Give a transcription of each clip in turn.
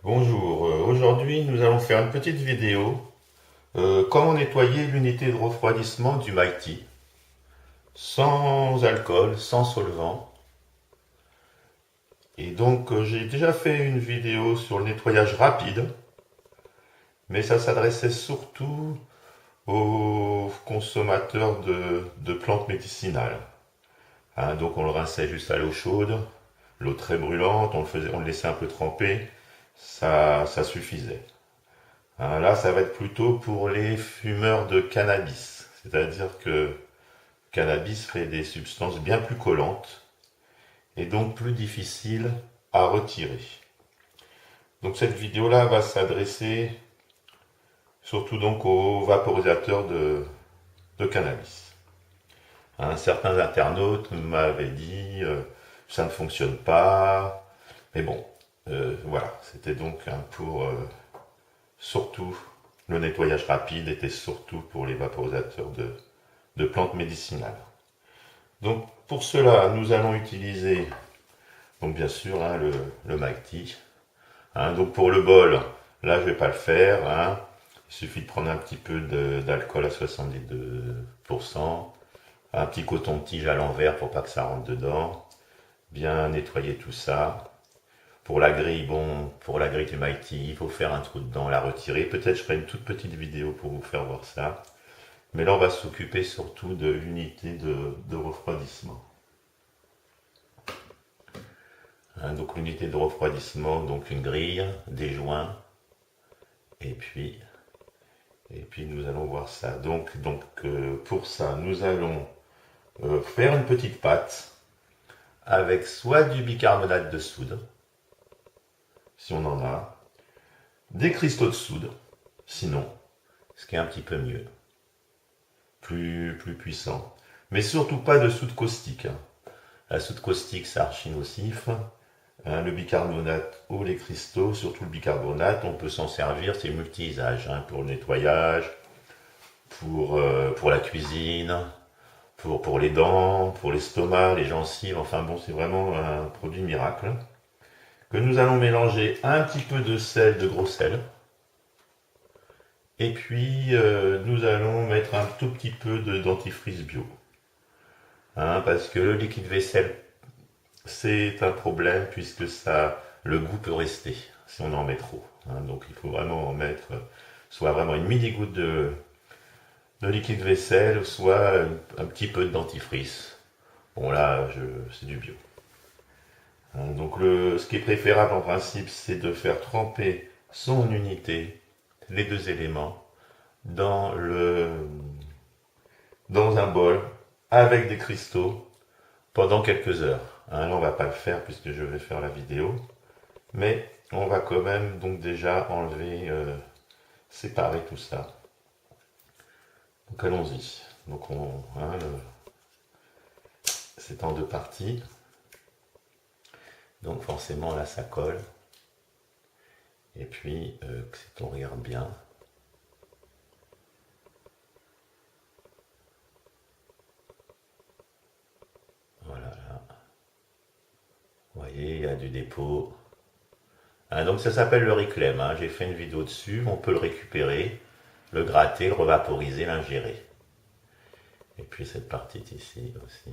Bonjour, aujourd'hui nous allons faire une petite vidéo comment nettoyer l'unité de refroidissement du Mighty sans alcool, sans solvant. Et donc j'ai déjà fait une vidéo sur le nettoyage rapide, mais ça s'adressait surtout aux consommateurs de plantes médicinales. Donc on le rinçait juste à l'eau chaude, l'eau très brûlante, on le laissait un peu tremper, ça suffisait. Là, ça va être plutôt pour les fumeurs de cannabis. C'est-à-dire que le cannabis fait des substances bien plus collantes et donc plus difficiles à retirer. Donc cette vidéo-là va s'adresser surtout donc aux vaporisateurs de cannabis. Certains internautes m'avaient dit ça ne fonctionne pas, mais bon, voilà, c'était donc pour surtout le nettoyage rapide était surtout pour les vaporisateurs de plantes médicinales. Donc pour cela, nous allons utiliser donc bien sûr le Mighty. Donc pour le bol, là je vais pas le faire. Il suffit de prendre un petit peu d'alcool à 72%, un petit coton-tige à l'envers pour pas que ça rentre dedans, bien nettoyer tout ça. Pour la grille, bon, pour la grille du Mighty, il faut faire un trou dedans, la retirer. Peut-être je ferai une toute petite vidéo pour vous faire voir ça. Mais là, on va s'occuper surtout de l'unité de refroidissement. Donc l'unité de refroidissement, donc une grille, des joints, et puis, et puis nous allons voir ça. Pour ça, nous allons faire une petite pâte avec soit du bicarbonate de soude, si on en a, des cristaux de soude, sinon, ce qui est un petit peu mieux, plus puissant. Mais surtout pas de soude caustique. La soude caustique, c'est archi nocif. Le bicarbonate ou les cristaux, surtout le bicarbonate, on peut s'en servir, c'est multi-usage, pour le nettoyage, pour la cuisine, pour les dents, pour l'estomac, les gencives, enfin bon, c'est vraiment un produit miracle. Que nous allons mélanger un petit peu de sel, de gros sel, et puis nous allons mettre un tout petit peu de dentifrice bio. Parce que le liquide vaisselle, c'est un problème puisque le goût peut rester si on en met trop. Donc il faut vraiment en mettre soit vraiment une mini-goutte de liquide vaisselle, soit un petit peu de dentifrice. Bon là, c'est du bio. Donc ce qui est préférable en principe, c'est de faire tremper son unité, les deux éléments, dans un bol avec des cristaux pendant quelques heures. Là, on va pas le faire puisque je vais faire la vidéo, mais on va quand même donc déjà enlever, séparer tout ça. Donc allons-y. C'est en deux parties. Donc forcément là ça colle. Et puis si on regarde bien, voilà là. Vous voyez, il y a du dépôt. Donc ça s'appelle le Reclaim. J'ai fait une vidéo dessus. On peut le récupérer, le gratter, le revaporiser, l'ingérer. Et puis cette partie ici aussi.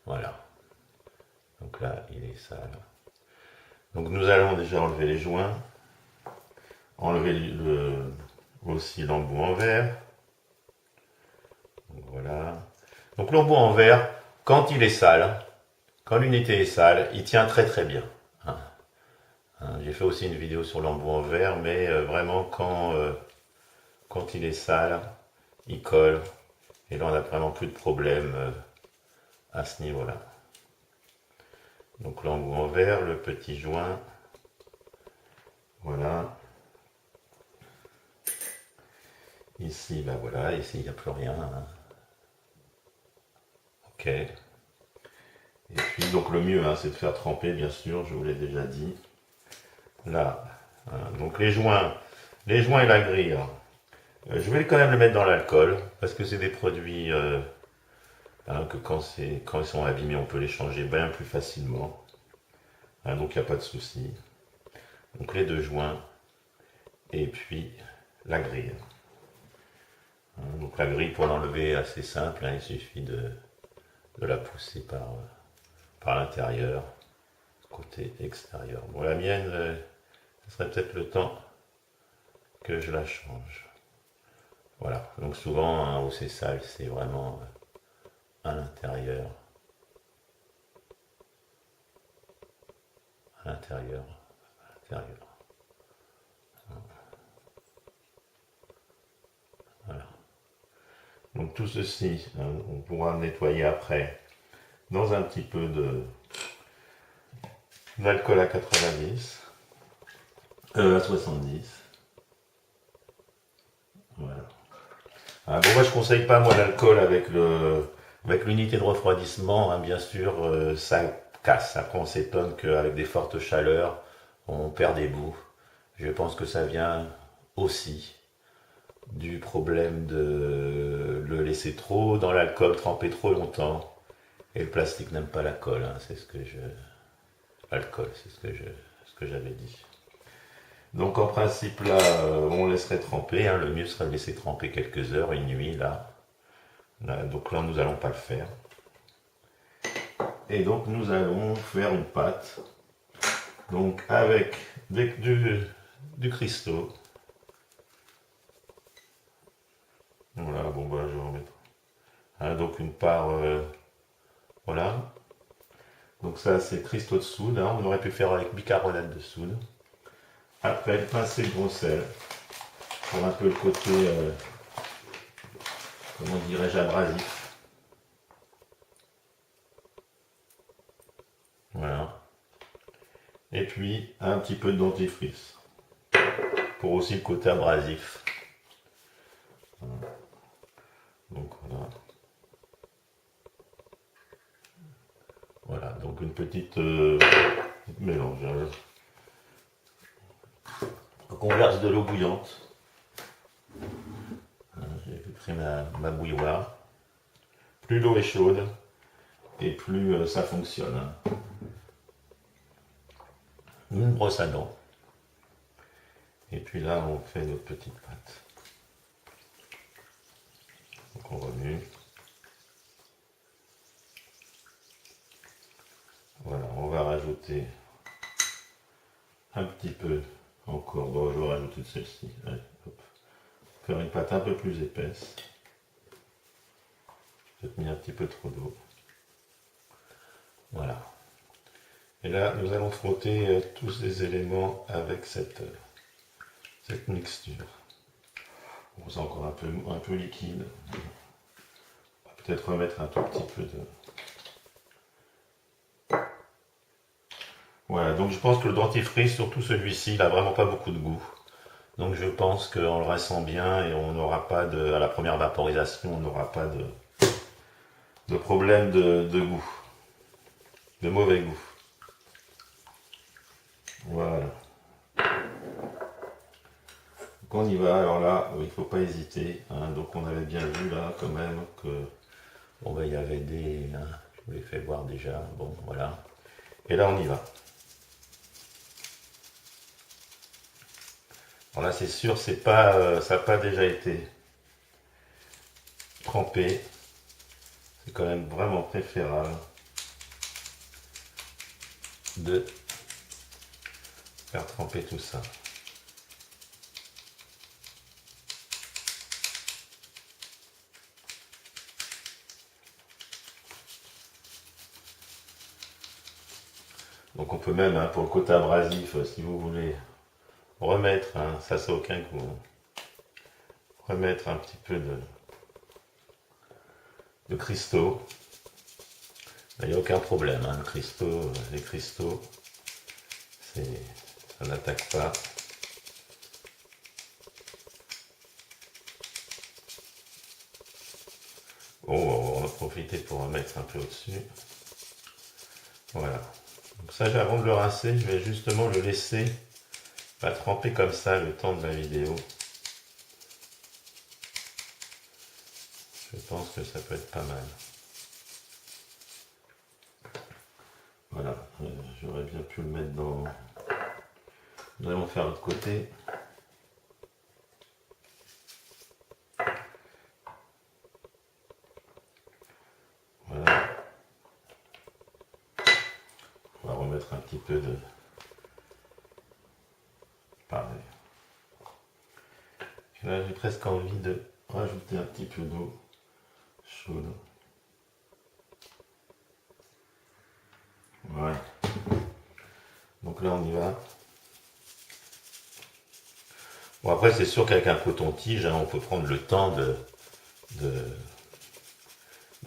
Voilà. Donc là, il est sale. Donc nous allons déjà enlever les joints, enlever aussi l'embout en verre. Donc voilà. Donc l'embout en verre, quand il est sale, quand l'unité est sale, il tient très très bien. J'ai fait aussi une vidéo sur l'embout en verre, mais vraiment quand il est sale, il colle. Et là on n'a vraiment plus de problème à ce niveau-là. Donc l'embout en verre, le petit joint. Voilà. Ici, ben voilà, ici il n'y a plus rien. Ok. Et puis donc le mieux, c'est de faire tremper, bien sûr, je vous l'ai déjà dit. Là. Donc les joints et la grille. Je vais quand même le mettre dans l'alcool, parce que c'est des produits que quand ils sont abîmés, on peut les changer bien plus facilement. Hein, donc il n'y a pas de souci. Donc les deux joints et puis la grille. Hein, donc la grille pour l'enlever est assez simple, hein, il suffit de la pousser par l'intérieur, côté extérieur. Bon, la mienne, ce serait peut-être le temps que je la change. Voilà, donc souvent hein, où c'est sale, c'est vraiment à l'intérieur, à l'intérieur, à l'intérieur. Voilà. Donc tout ceci, hein, on pourra le nettoyer après dans un petit peu d'alcool à 90, à 70. Voilà. Ah, bon, moi je conseille pas moi l'alcool avec l'unité de refroidissement, hein, bien sûr, ça casse. Après on s'étonne qu'avec des fortes chaleurs, on perd des bouts. Je pense que ça vient aussi du problème de le laisser trop dans l'alcool, tremper trop longtemps. Et le plastique n'aime pas l'alcool, hein, c'est ce que je. L'alcool, c'est ce que j'avais dit. Donc en principe là, on laisserait tremper, hein, le mieux serait de laisser tremper quelques heures, une nuit là. Donc là nous n'allons pas le faire. Et donc nous allons faire une pâte. Donc avec du cristaux. Voilà, bon bah je vais remettre. Hein, donc une part, voilà. Donc ça c'est cristaux de soude, hein, on aurait pu faire avec bicarbonate de soude. Après pincée de gros sel pour un peu le côté, comment dirais-je, abrasif. Voilà. Et puis un petit peu de dentifrice pour aussi le côté abrasif. Donc voilà. Voilà, donc une petite mélange. Donc on verse de l'eau bouillante. J'ai pris ma bouilloire. Plus l'eau est chaude et plus ça fonctionne. Hein. Une brosse à dents. Et puis là on fait notre petite pâte. Donc on remue. Voilà, on va rajouter un petit peu encore. Bon, je vais rajouter de celle-ci. Allez, hop. Faire une pâte un peu plus épaisse. J'ai peut-être mis un petit peu trop d'eau. Voilà. Et là, nous allons frotter tous ces éléments avec cette mixture. Bon, c'est encore un peu liquide. On va peut-être remettre un tout petit peu de... Voilà, donc je pense que le dentifrice, surtout celui-ci, il n'a vraiment pas beaucoup de goût. Donc je pense qu'en le rinçant bien, et on n'aura pas à la première vaporisation, on n'aura pas de problème de goût, de mauvais goût. Voilà. Donc on y va, alors là, il ne faut pas hésiter. Hein. Donc on avait bien vu là quand même que bon, ben, il y avait des... Hein, je vous l'ai fait voir déjà, bon voilà. Et là on y va. Alors là c'est sûr, c'est pas, ça n'a pas déjà été trempé. C'est quand même vraiment préférable de faire tremper tout ça. Donc on peut même, hein, pour le côté abrasif, si vous voulez, remettre, hein, ça c'est aucun coup, remettre un petit peu de cristaux. Il n'y a aucun problème, hein, les cristaux, ça n'attaque pas. Bon, on va profiter pour en mettre un peu au-dessus. Voilà. Donc ça, avant de le rincer, je vais justement le laisser pas tremper comme ça le temps de la vidéo. Je pense que ça peut être pas mal. Voilà, j'aurais bien pu le mettre dans... Vraiment faire l'autre côté. Voilà. On va remettre un petit peu de... Pareil. Là, j'ai presque envie de rajouter un petit peu d'eau chaude. Voilà. Donc là, on y va. Bon, après, c'est sûr qu'avec un coton-tige, hein, on peut prendre le temps de, de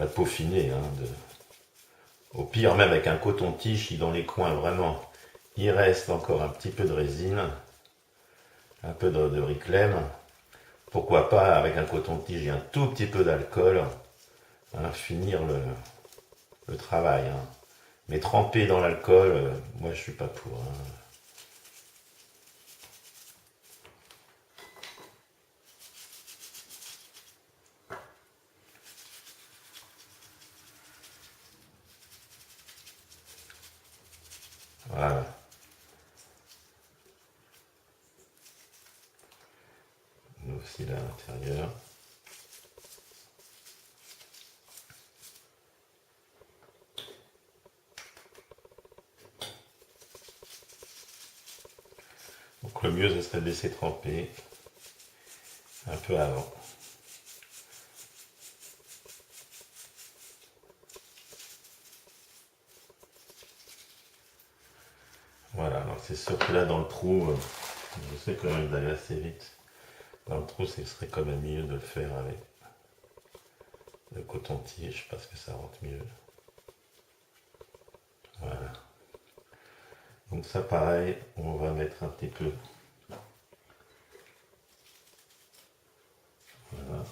peaufiner. Hein, Au pire, même avec un coton-tige, si dans les coins, vraiment, il reste encore un petit peu de résine, un peu de briclème, pourquoi pas, avec un coton-tige et un tout petit peu d'alcool, hein, finir le travail. Hein. Mais tremper dans l'alcool, moi, je suis pas pour. Hein. Voilà. Nous aussi là à l'intérieur. Donc le mieux ce serait de laisser tremper un peu avant. Voilà, donc c'est sûr que là dans le trou, je sais quand même d'aller assez vite. Dans le trou, ce serait quand même mieux de le faire avec le coton-tige parce que ça rentre mieux. Voilà. Donc ça pareil, on va mettre un petit peu. Voilà.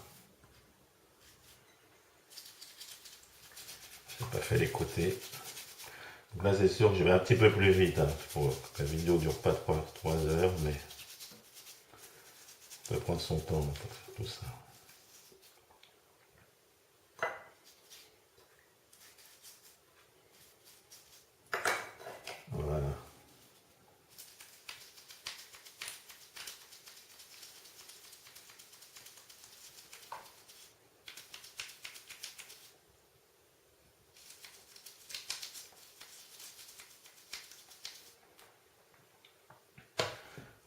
J'ai pas fait les côtés. Donc là c'est sûr que je vais un petit peu plus vite hein, pour que la vidéo dure pas 3 heures, mais on peut prendre son temps pour faire tout ça. Voilà.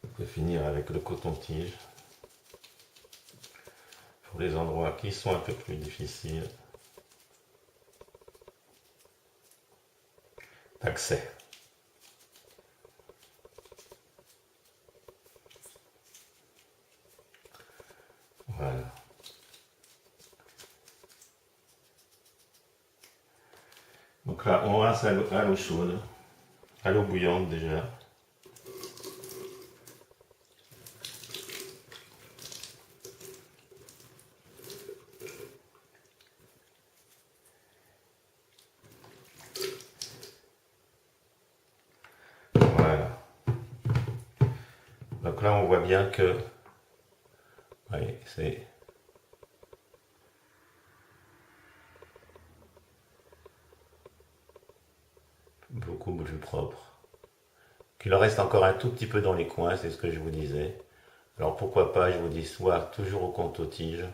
On peut finir avec le coton-tige. Pour les endroits qui sont un peu plus difficiles d'accès. Voilà. Donc là, on rince à l'eau chaude, à l'eau bouillante déjà. Voilà. Donc là, on voit bien que oui, c'est beaucoup plus propre. Qu'il en reste encore un tout petit peu dans les coins, c'est ce que je vous disais. Alors pourquoi pas, je vous dis, soit toujours au coton-tige,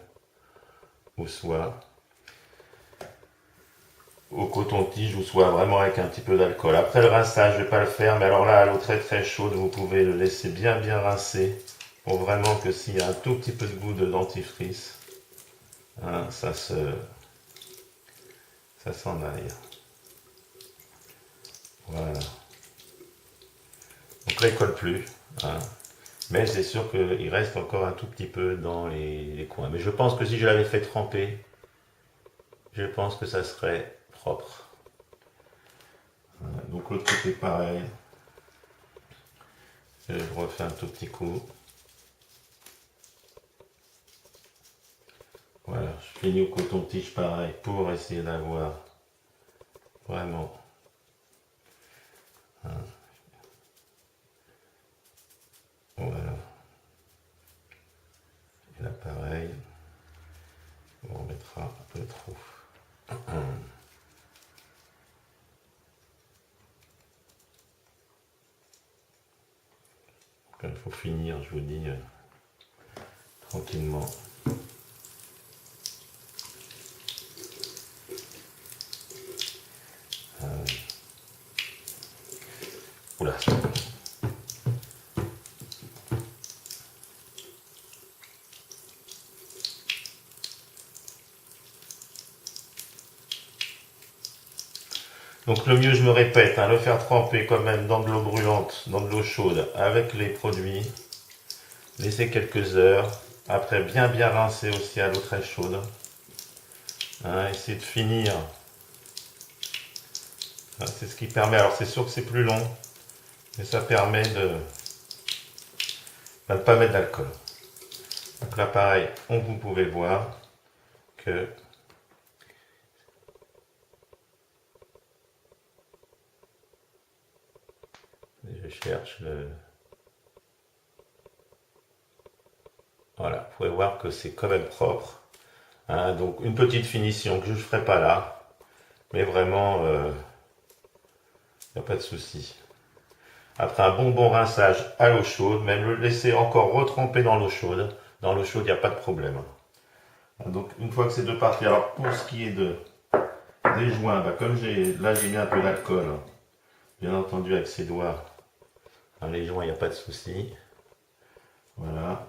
ou soit au coton-tige, ou soit vraiment avec un petit peu d'alcool. Après le rinçage, je ne vais pas le faire, mais alors là, à l'eau très très chaude, vous pouvez le laisser bien bien rincer, pour vraiment que s'il y a un tout petit peu de goût de dentifrice, hein, ça s'en aille. Voilà. Donc là, il ne colle plus. Hein. Mais c'est sûr qu'il reste encore un tout petit peu dans les coins. Mais je pense que si je l'avais fait tremper, je pense que ça serait propre. Voilà. Donc l'autre côté pareil. Je refais un tout petit coup. Voilà, je finis au coton-tige pareil pour essayer d'avoir vraiment hein. Voilà. Et là pareil, on remettra un peu trop. il faut finir, je vous dis, tranquillement. Oula. Donc le mieux, je me répète, le faire tremper quand même dans de l'eau brûlante, dans de l'eau chaude, avec les produits. Laisser quelques heures. Après, bien rincer aussi à l'eau très chaude. Essayer de finir. C'est ce qui permet, alors c'est sûr que c'est plus long, mais ça permet de ne pas mettre d'alcool. Donc là pareil, vous pouvez voir que je cherche le... Voilà, vous pouvez voir que c'est quand même propre. Donc une petite finition que je ne ferai pas là, mais vraiment, il n'y a pas de souci. Après un bon rinçage à l'eau chaude, même le laisser encore retremper dans l'eau chaude. Dans l'eau chaude, il n'y a pas de problème. Donc une fois que c'est de parti, alors pour ce qui est des joints, comme là j'ai mis un peu d'alcool, bien entendu avec ses doigts, les joints, il n'y a pas de souci. Voilà.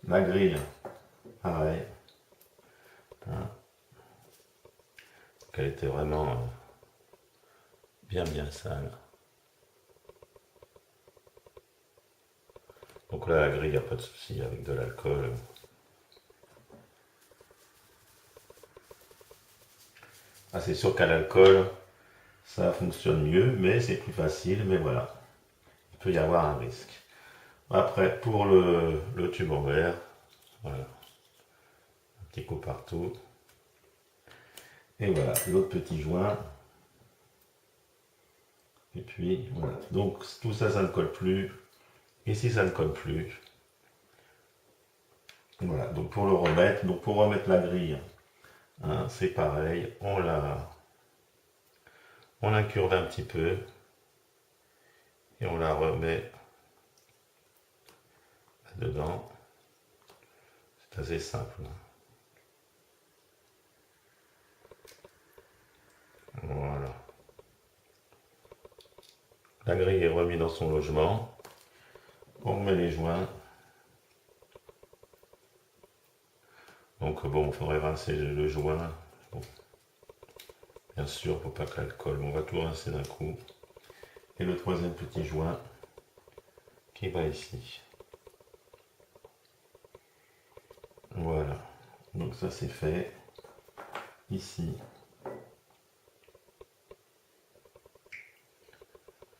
La grille, pareil. Elle était vraiment bien sale. Donc là, la grille, il n'y a pas de souci avec de l'alcool. C'est sûr qu'à l'alcool, ça fonctionne mieux, mais c'est plus facile, mais voilà. Il peut y avoir un risque. Après, pour le tube en verre, voilà. Un petit coup partout. Et voilà, l'autre petit joint. Et puis, voilà. Donc, tout ça, ça ne colle plus. Ici, ça ne colle plus. Voilà, donc pour le remettre, pour remettre la grille, c'est pareil, on l'incurve un petit peu et on la remet dedans. C'est assez simple. Voilà. La grille est remise dans son logement. On met les joints. Donc bon, il faudrait rincer le joint. Bon. Bien sûr, pour pas que l'alcool, on va tout rincer d'un coup. Et le troisième petit joint qui va ici. Voilà. Donc ça c'est fait. Ici.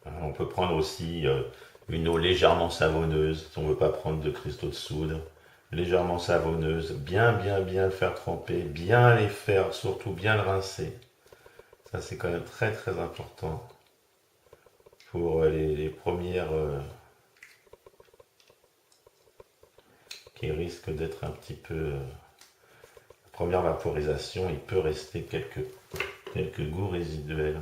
On peut prendre aussi une eau légèrement savonneuse, si on ne veut pas prendre de cristaux de soude. Légèrement savonneuse, bien le faire tremper, bien les faire, surtout bien le rincer. Ça c'est quand même très important pour les premières qui risquent d'être un petit peu... la première vaporisation, il peut rester quelques goûts résiduels.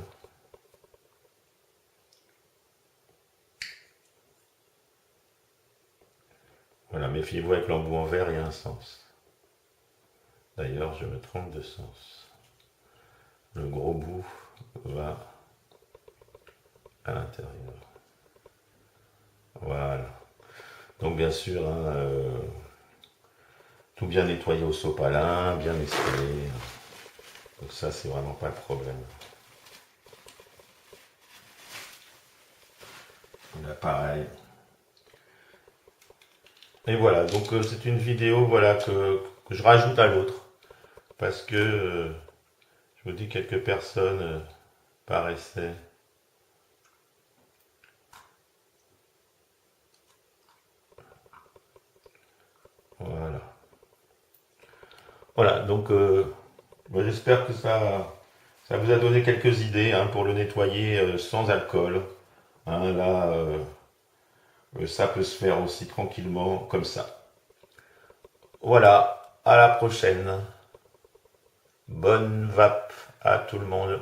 Voilà, méfiez-vous avec l'embout en verre, il y a un sens. D'ailleurs, je me trompe de sens. Le gros bout va à l'intérieur. Voilà. Donc bien sûr, tout bien nettoyer au sopalin, bien essuyer. Donc ça, c'est vraiment pas le problème. Là, pareil. Et voilà, donc c'est une vidéo voilà, que je rajoute à l'autre. Parce que, je vous dis, quelques personnes paraissaient... Voilà. Voilà, donc j'espère que ça vous a donné quelques idées pour le nettoyer sans alcool. Là, ça peut se faire aussi tranquillement comme ça. Voilà, à la prochaine. Bonne vape à tout le monde.